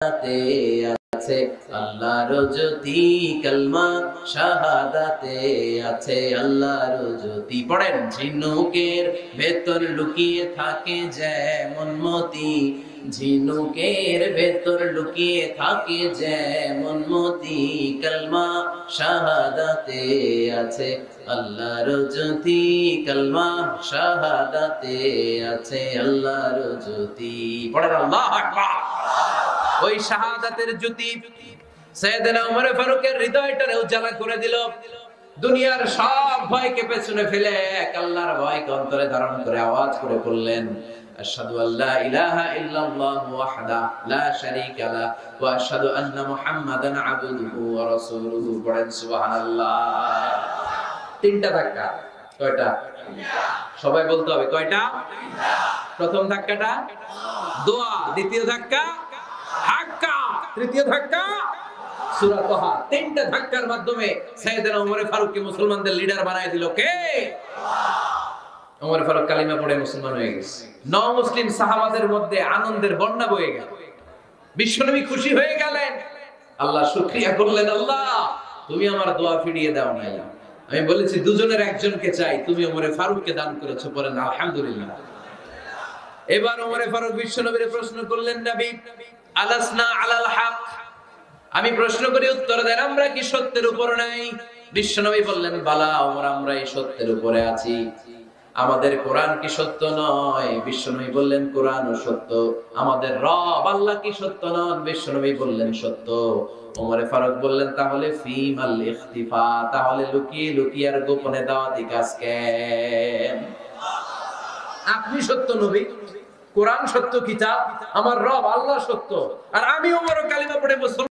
শাহাদাতে আছে আল্লাহর জ্যোতি, কালমা শাহাদাতে আছে আল্লাহর জ্যোতি। পড়েন, ঝিনুকের ভেতর লুকিয়ে থাকে যেমন মতি, ঝিনুকের ভেতর লুকিয়ে থাকে যেমন মতি, কালমা শাহাদাতে আছে আল্লাহর জ্যোতি, কালমা শাহাদাতে আছে আল্লাহর জ্যোতি। পড়েন আল্লাহু আকবার। ওই শাহাদাতের জ্যোতি সাইয়েদনা ওমর ফারুকের হৃদয়টারে উজালা করে দিল। দুনিয়ার সব ভয়কে পেছনে ফেলে এক আল্লাহর ভয়কে অন্তরে ধারণ করে আওয়াজ করে বললেন, আশহাদু আল্লা ইলাহা ইল্লাল্লাহু ওয়াহদাহু লা শারীকা লাহু ওয়া আশহাদু আন্না মুহাম্মাদান আবদুহু ওয়া রাসূলুহু। পড়েন সুবহানাল্লাহ। তিনটা ধাক্কা। কয়টা? সবাই বলতে হবে কয়টা? প্রথম ধাক্কাটা দোয়া, দ্বিতীয় ধাক্কা হাক্কা, তৃতীয় ধাক্কা সূরা তাহা। তিনটা ধাক্কার মাধ্যমে সাইয়েদনা ওমর ফারুককে মুসলমানদের লিডার বানায় দিল কে? ওমর ফারুক কালিমা পড়ে মুসলমান হয়ে গেছে। মুসলিম সাহাবাদের মধ্যে আনন্দের বন্যা বয়ে গেল। বিশ্বনবী খুশি হয়ে গেলেন। আল্লাহ শুকরিয়া করলেন, আল্লাহ তুমি আমার দোয়া ফিরিয়ে দাও নাই। আমি বলেছি দুজনের একজনকে চাই, তুমি ওমর ফারুককে দান করেছো। পড়েন আলহামদুলিল্লাহ। এবার ওমর ফারুক বিশ্বনবীর প্রশ্ন করলেন, নবী আলাসনা আলাল হক, আমি প্রশ্ন করি উত্তর দেন, আমরা কি সত্যের উপর নাই? বিশ্বনবী বললেন, বালা ওমর, আমরা এই সত্যের উপরে আছি। আমাদের কোরআন কি সত্য নয়? বিশ্বনবী বললেন, কোরআনও সত্য। আমাদের রব আল্লাহ কি সত্য নন? বিশ্বনবী বললেন, সত্য। ওমর ফারুক বললেন, তাহলে ফিমাল ইখতিফা, তাহলে লুকিয়ে লুকিয়ে আর গোপনে দাওয়াতি কাজ কেন? আপনি সত্য নবী, কোরআন সত্য কিতাব, আমার রব আল্লাহ সত্য, আর আমি ওমর কালিমা পড়ে মুসলমান